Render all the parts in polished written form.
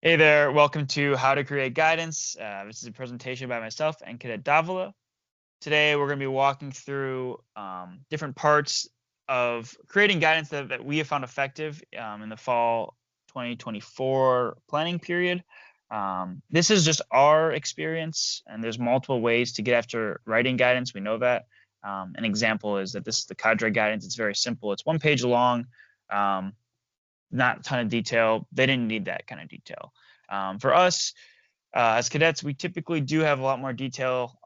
Hey there, welcome to How to Create Guidance. This is a presentation by myself and Cadet Davila. Today we're going to be walking through different parts of creating guidance that we have found effective in the fall 2024 planning period. This is just our experience, and there's multiple ways to get after writing guidance. We know that. An example is that this is the cadre guidance. It's very simple. It's 1 page long. Not a ton of detail. They didn't need that kind of detail. For us, as cadets, we typically do have a lot more detail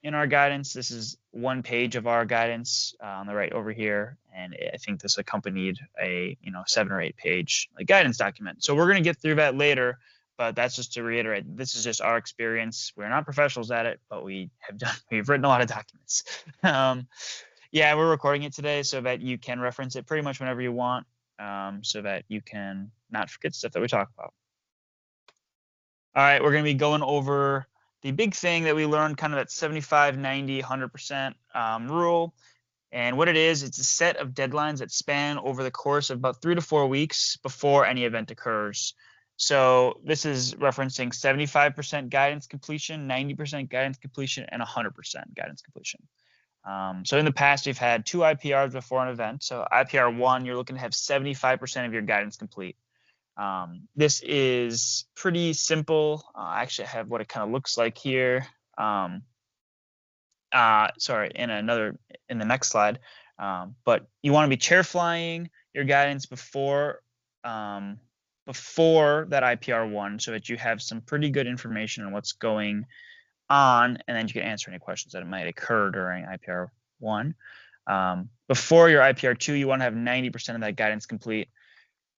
in our guidance. This is 1 page of our guidance on the right over here, and I think this accompanied a 7 or 8 page guidance document. So we're going to get through that later, but that's just to reiterate. This is just our experience. We're not professionals at it, but we've written a lot of documents. Yeah, we're recording it today so that you can reference it pretty much whenever you want. So that you can not forget stuff that we talk about. All right, we're going to be going over the big thing that we learned, kind of that 75, 90, 100% rule. And what it is, it's a set of deadlines that span over the course of about 3 to 4 weeks before any event occurs. So this is referencing 75% guidance completion, 90% guidance completion, and 100% guidance completion. So in the past, we've had 2 IPRs before an event. So IPR 1, you're looking to have 75% of your guidance complete. This is pretty simple. I actually have what it kind of looks like here. Sorry, in the next slide. But you want to be chair flying your guidance before that IPR 1, so that you have some pretty good information on what's going on, and then you can answer any questions that might occur during IPR 1. Before your IPR 2, you want to have 90% of that guidance complete.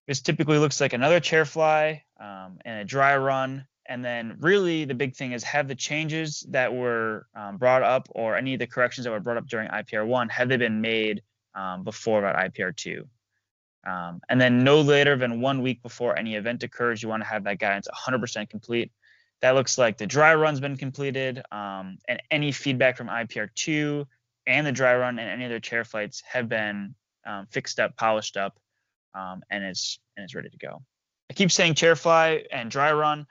This typically looks like another chair fly and a dry run. And then really the big thing is, have the changes that were brought up, or any of the corrections that were brought up during IPR 1, have they been made before that IPR 2? And then no later than 1 week before any event occurs, you want to have that guidance 100% complete. That looks like the dry run's been completed, and any feedback from IPR 2 and the dry run and any other chair flights have been fixed up, polished up, and is ready to go. I keep saying chair fly and dry run.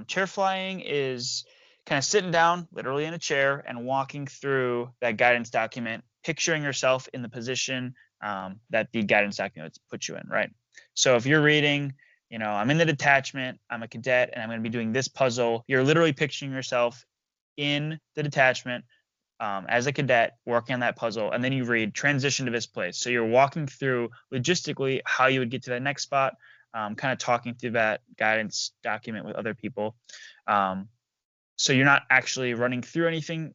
Chair flying is kind of sitting down, literally in a chair, and walking through that guidance document, picturing yourself in the position that the guidance document puts you in, right? So if you're reading, I'm in the detachment, I'm a cadet, and I'm going to be doing this puzzle, you're literally picturing yourself in the detachment as a cadet working on that puzzle, and then you read transition to this place. So you're walking through logistically how you would get to that next spot, kind of talking through that guidance document with other people. So you're not actually running through anything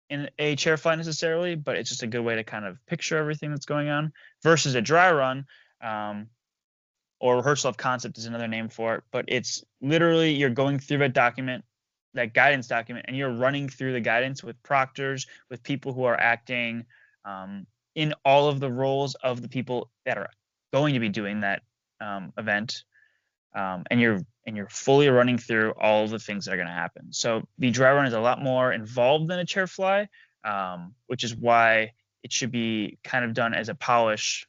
in a chair fly necessarily, but it's just a good way to kind of picture everything that's going on, versus a dry run, or rehearsal of concept is another name for it. But it's literally, you're going through that document, that guidance document, and you're running through the guidance with proctors, with people who are acting in all of the roles of the people that are going to be doing that event, and you're fully running through all the things that are going to happen. So the dry run is a lot more involved than a chair fly, which is why it should be kind of done as a polish,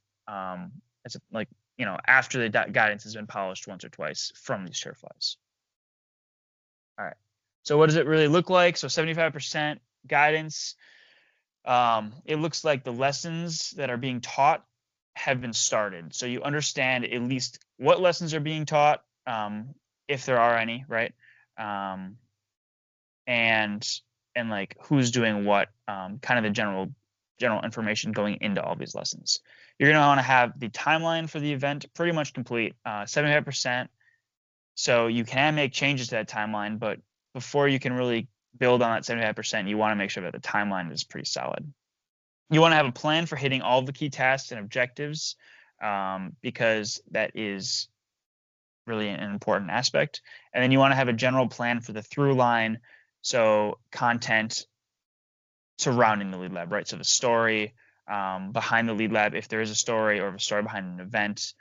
after the guidance has been polished once or twice from these chair flies. All right. So what does it really look like? So 75% guidance. It looks like the lessons that are being taught have been started. So you understand at least what lessons are being taught, if there are any, right? And like who's doing what, kind of the general information going into all these lessons. You're going to want to have the timeline for the event pretty much complete, 75%. So you can make changes to that timeline, but before you can really build on that 75%, you want to make sure that the timeline is pretty solid. You want to have a plan for hitting all the key tasks and objectives, because that is really an important aspect. And then you want to have a general plan for the through line, so content surrounding the lead lab, right? So the story behind the lead lab, if there is a story, or a story behind an event.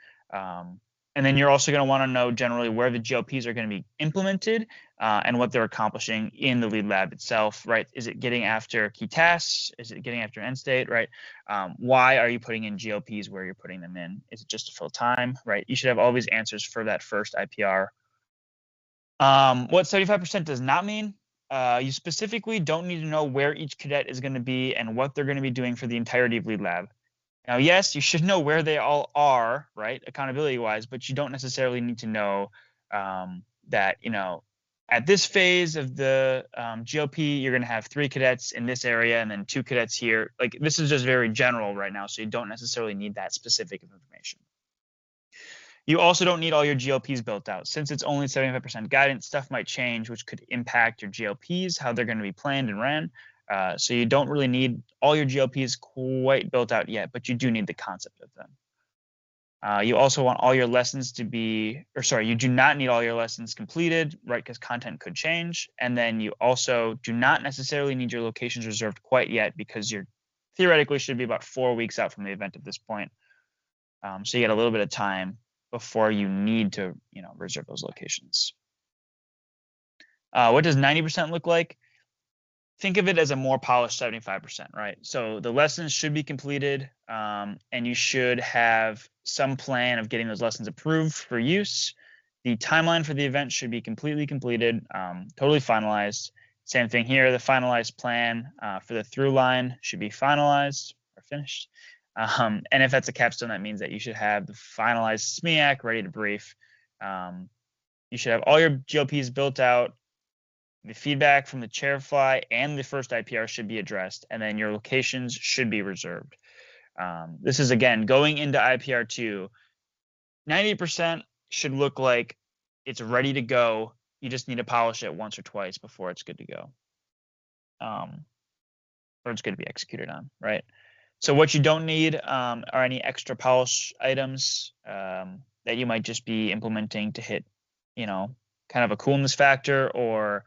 And then you're also going to want to know generally where the GLPs are going to be implemented, and what they're accomplishing in the lead lab itself, right? Is it getting after key tasks? Is it getting after end state, right? Why are you putting in GLPs where you're putting them in? Is it just to fill time, right? You should have all these answers for that first IPR What 75% does not mean, you specifically don't need to know where each cadet is going to be and what they're going to be doing for the entirety of Lead Lab. Now, yes, you should know where they all are, right, accountability-wise, but you don't necessarily need to know that, at this phase of the GLP, you're going to have 3 cadets in this area and then 2 cadets here. Like, this is just very general right now, so you don't necessarily need that specific information. You also don't need all your GLPs built out. Since it's only 75% guidance, stuff might change, which could impact your GLPs, how they're going to be planned and ran. So you don't really need all your GLPs quite built out yet, but you do need the concept of them. You also want all your lessons to be, you do not need all your lessons completed, right? Because content could change. And then you also do not necessarily need your locations reserved quite yet, because you're theoretically should be about 4 weeks out from the event at this point. So you got a little bit of time before you need to, reserve those locations. What does 90% look like? Think of it as a more polished 75%, right? So the lessons should be completed, and you should have some plan of getting those lessons approved for use. The timeline for the event should be completely completed, totally finalized. Same thing here, the finalized plan for the through line should be finalized or finished. And if that's a capstone, that means that you should have the finalized SMEAC ready to brief. You should have all your GLPs built out. The feedback from the chairfly and the first IPR should be addressed, and then your locations should be reserved. This is, again, going into IPR 2. 90% should look like it's ready to go. You just need to polish it once or twice before it's good to go. Or it's good to be executed on, right? So what you don't need are any extra polish items that you might just be implementing to hit, kind of a coolness factor or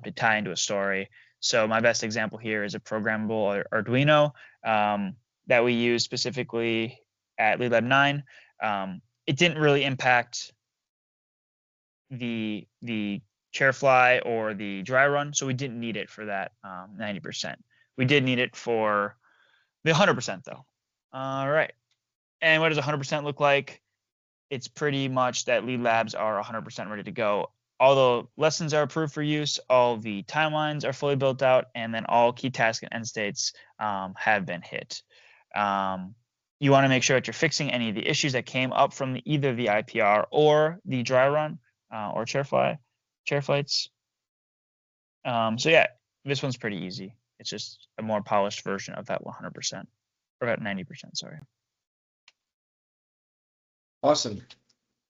to tie into a story. So my best example here is a programmable Arduino that we use specifically at Lead Lab 9. It didn't really impact the chairfly or the dry run, so we didn't need it for that 90%. We did need it for the 100% though. All right. And what does 100% look like? It's pretty much that Lead Labs are 100% ready to go. All the lessons are approved for use, all the timelines are fully built out, and then all key tasks and end states have been hit. You want to make sure that you're fixing any of the issues that came up from either the IPR or the dry run or chair flights. So yeah, this one's pretty easy. It's just a more polished version of that 100%, or about 90%, sorry. Awesome.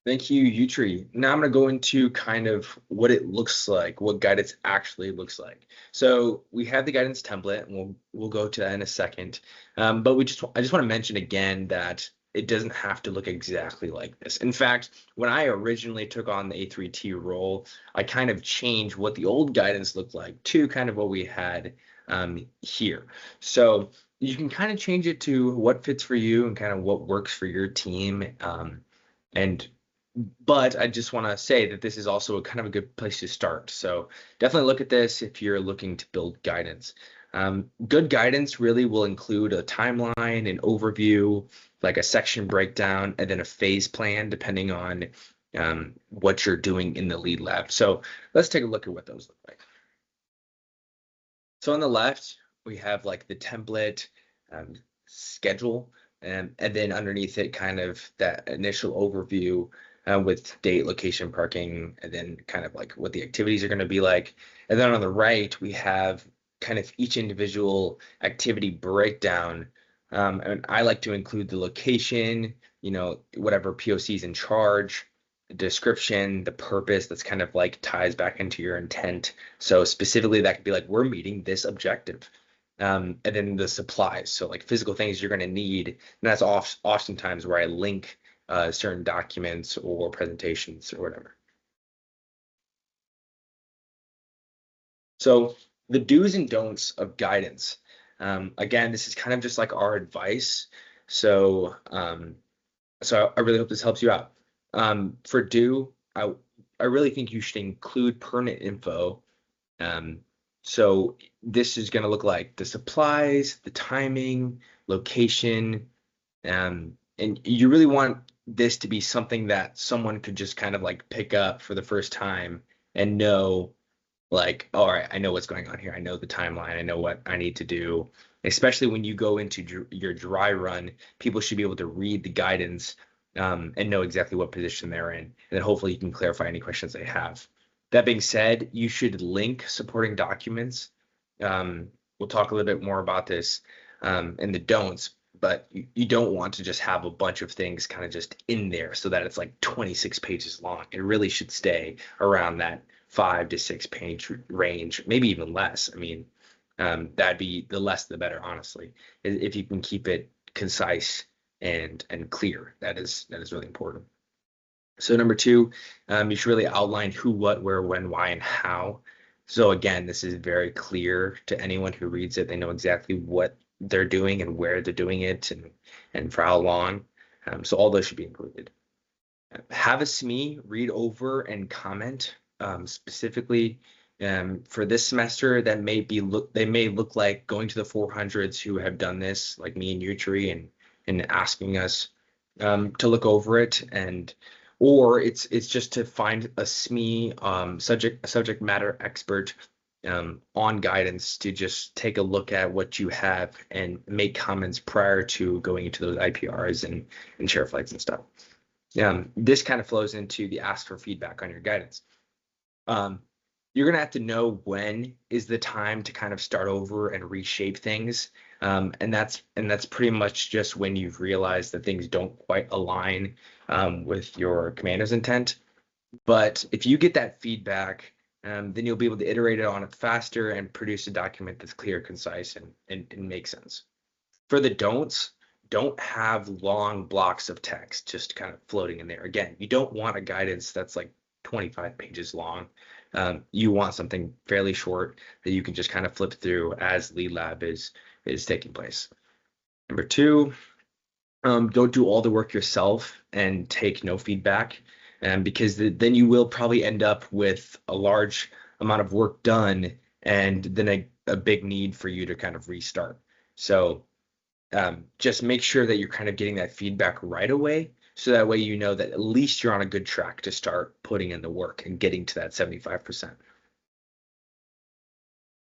Thank you, Yutri. Now I'm going to go into kind of what it looks like, what guidance actually looks like. So we have the guidance template, and we'll go to that in a second. But I just want to mention again that it doesn't have to look exactly like this. In fact, when I originally took on the A3T role, I kind of changed what the old guidance looked like to kind of what we had here. So you can kind of change it to what fits for you and kind of what works for your team. But I just want to say that this is also kind of a good place to start. So definitely look at this if you're looking to build guidance. Good guidance really will include a timeline, an overview, like a section breakdown, and then a phase plan depending on what you're doing in the Lead Lab. So let's take a look at what those look like. So on the left, we have like the template schedule, and then underneath it, kind of that initial overview with date, location, parking, and then kind of like what the activities are going to be like. And then on the right, we have kind of each individual activity breakdown. And I like to include the location, whatever POC is in charge, the description, the purpose that's kind of like ties back into your intent. So specifically that could be like, we're meeting this objective. And then the supplies, so like physical things you're going to need. And that's oftentimes where I link certain documents or presentations or whatever. So the do's and don'ts of guidance. Again, this is kind of just like our advice. So I really hope this helps you out. For do, I really think you should include pertinent info. So this is going to look like the supplies, the timing, location, and you really want this to be something that someone could just kind of like pick up for the first time and know like, all right, I know what's going on here. I know the timeline. I know what I need to do. Especially when you go into your dry run, people should be able to read the guidance and know exactly what position they're in. And then hopefully you can clarify any questions they have. That being said, you should link supporting documents. We'll talk a little bit more about this in the don'ts, but you don't want to just have a bunch of things kind of just in there so that it's like 26 pages long. It really should stay around that 5 to 6 page range, maybe even less. I mean, that'd be the less the better, honestly. If you can keep it concise and clear, that is really important. So number two, you should really outline who, what, where, when, why, and how. So again, this is very clear to anyone who reads it. They know exactly what they're doing and where they're doing it and for how long. So all those should be included. Have a SME read over and comment specifically for this semester. That may be they may look like going to the 400s who have done this, like me and Utri, and asking us to look over it, and or it's just to find a SME subject matter expert on guidance to just take a look at what you have and make comments prior to going into those IPRs and share flags and stuff. This kind of flows into the ask for feedback on your guidance. You're going to have to know when is the time to kind of start over and reshape things. And that's pretty much just when you've realized that things don't quite align with your commander's intent. But if you get that feedback, then you'll be able to iterate on it faster and produce a document that's clear, concise, and makes sense. For the don'ts, don't have long blocks of text just kind of floating in there. Again, you don't want a guidance that's like 25 pages long. You want something fairly short that you can just kind of flip through as lead lab is taking place. Number two, don't do all the work yourself and take no feedback, because then you will probably end up with a large amount of work done and then a big need for you to kind of restart. So just make sure that you're kind of getting that feedback right away, so that way you know that at least you're on a good track to start putting in the work and getting to that 75%.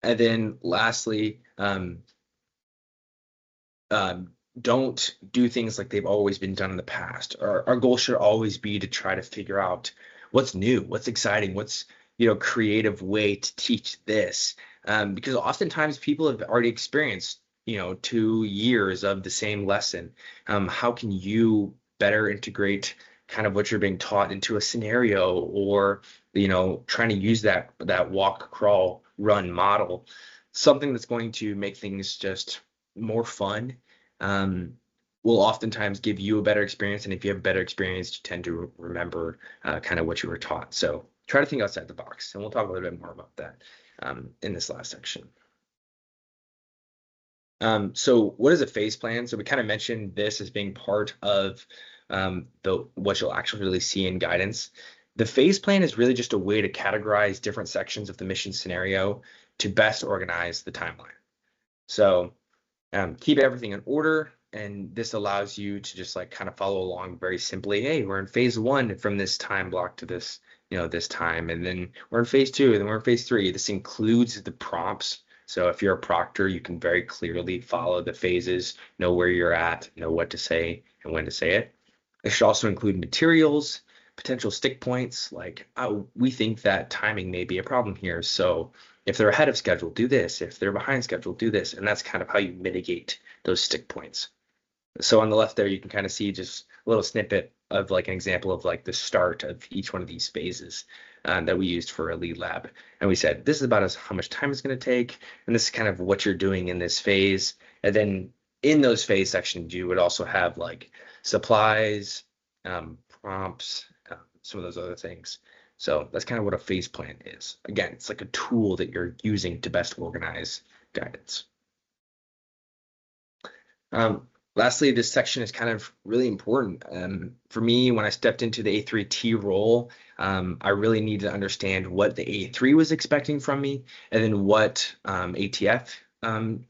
And then lastly, don't do things like they've always been done in the past. Our goal should always be to try to figure out what's new, what's exciting, what's creative way to teach this, because oftentimes people have already experienced 2 years of the same lesson. How can you better integrate kind of what you're being taught into a scenario, or trying to use that walk, crawl, run model, something that's going to make things just more fun, will oftentimes give you a better experience. And if you have a better experience, you tend to remember kind of what you were taught. So try to think outside the box, and we'll talk a little bit more about that in this last section. So what is a phase plan? So we kind of mentioned this as being part of what you'll actually really see in guidance. The phase plan is really just a way to categorize different sections of the mission scenario to best organize the timeline. So keep everything in order, and this allows you to just like kind of follow along very simply. Hey, we're in phase 1 from this time block to this, this time, and then we're in phase 2, and then we're in phase 3. This includes the prompts. So if you're a proctor, you can very clearly follow the phases, know where you're at, know what to say and when to say it. It should also include materials, potential stick points, like we think that timing may be a problem here. So if they're ahead of schedule, do this. If they're behind schedule, do this. And that's kind of how you mitigate those stick points. So on the left there, you can kind of see just a little snippet of like an example of like the start of each one of these phases that we used for a lead lab. And we said, this is about how much time it's going to take. And this is kind of what you're doing in this phase. And then in those phase sections, you would also have like supplies, prompts, some of those other things. So that's kind of what a phase plan is. Again, it's like a tool that you're using to best organize guidance. Lastly, this section is kind of really important. For me, when I stepped into the A3T role, I really needed to understand what the A3 was expecting from me, and then what ATF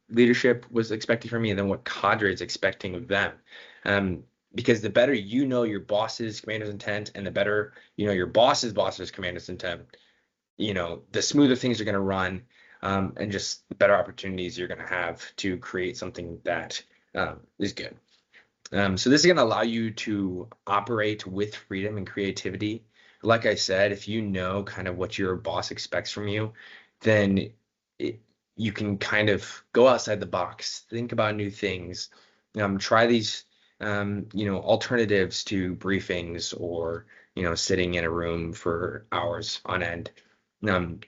leadership was expecting from me, and then what cadre is expecting of them. Because the better you know your boss's commander's intent, and the better you know your boss's commander's intent, the smoother things are going to run, and just the better opportunities you're going to have to create something that is good. So this is going to allow you to operate with freedom and creativity. Like I said, if you know kind of what your boss expects from you, then you can kind of go outside the box, think about new things, try these, alternatives to briefings or, sitting in a room for hours on end.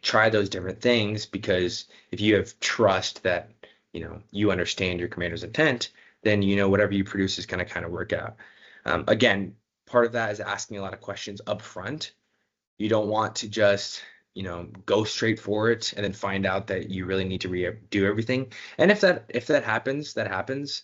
Try those different things, because if you have trust that, you understand your commander's intent, then whatever you produce is going to kind of work out. Again, part of that is asking a lot of questions up front. You don't want to just go straight for it and then find out that you really need to redo everything. And if that happens, that happens.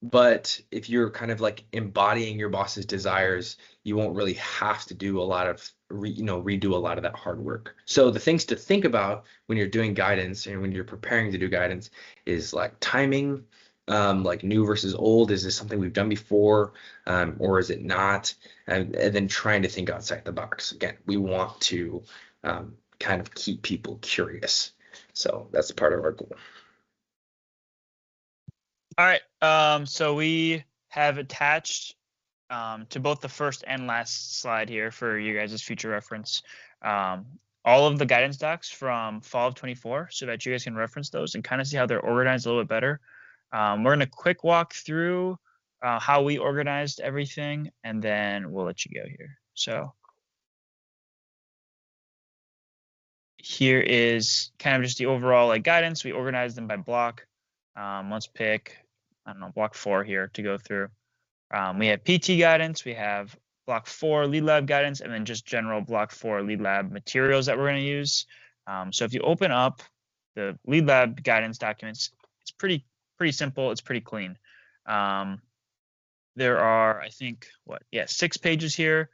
But if you're kind of like embodying your boss's desires, you won't really have to do a lot of redo a lot of that hard work. So the things to think about when you're doing guidance and when you're preparing to do guidance is like timing, like new versus old. Is this something we've done before, or is it not? And then trying to think outside the box. Again, we want to kind of keep people curious. So that's part of our goal. All right. So we have attached to both the first and last slide here for you guys' future reference, all of the guidance docs from fall of 24, so that you guys can reference those and kind of see how they're organized a little bit better. We're going to quick walk through how we organized everything, and then we'll let you go here. So here is kind of just the overall like guidance. We organized them by block. Let's pick, I don't know, block 4 here to go through. We have PT guidance, we have block 4 lead lab guidance, and then just general block 4 lead lab materials that we're going to use. So if you open up the lead lab guidance documents, it's pretty simple. It's pretty clean. There are, I think, 6 pages here.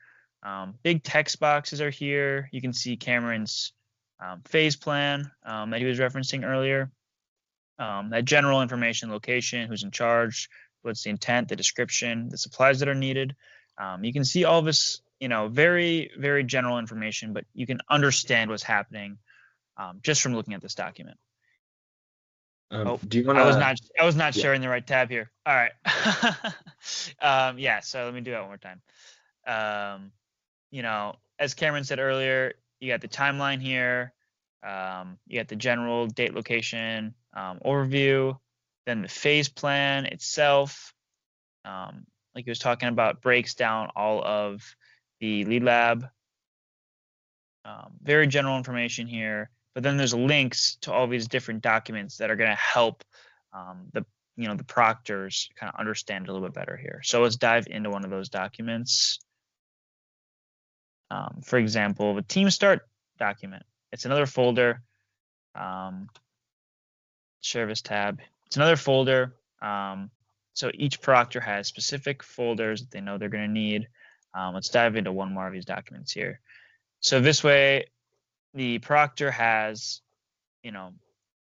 Big text boxes are here. You can see Cameron's phase plan that he was referencing earlier. That general information, location, who's in charge, what's the intent, the description, the supplies that are needed. You can see all this, very, very general information, but you can understand what's happening just from looking at this document. Do you want to? I was not sharing the right tab here. All right. So let me do that one more time. As Cameron said earlier, you got the timeline here. You got the general date, location, overview, then the phase plan itself, like he was talking about, breaks down all of the lead lab. Very general information here, but then there's links to all these different documents that are going to help the proctors kind of understand it a little bit better here. So let's dive into one of those documents. For example, the team start document. It's another folder. Service tab. It's another folder. So each proctor has specific folders that they know they're going to need. Let's dive into one more of these documents here. So this way, the proctor has,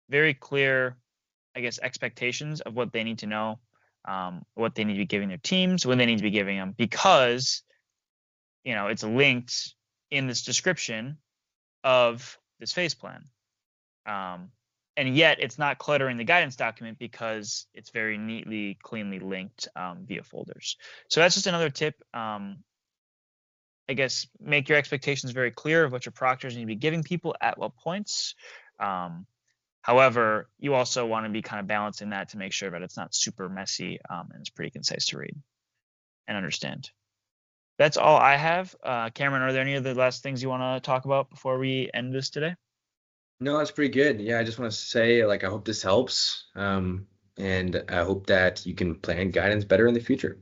very clear, I guess, expectations of what they need to know, what they need to be giving their teams, when they need to be giving them, because, it's linked in this description of this phase plan. And yet it's not cluttering the guidance document because it's very neatly, cleanly linked via folders. So that's just another tip. I guess make your expectations very clear of what your proctors need to be giving people at what points. However, you also want to be kind of balancing that to make sure that it's not super messy and it's pretty concise to read and understand. That's all I have. Cameron, are there any other last things you want to talk about before we end this today? No, that's pretty good. Yeah, I just want to say, I hope this helps. And I hope that you can plan guidance better in the future.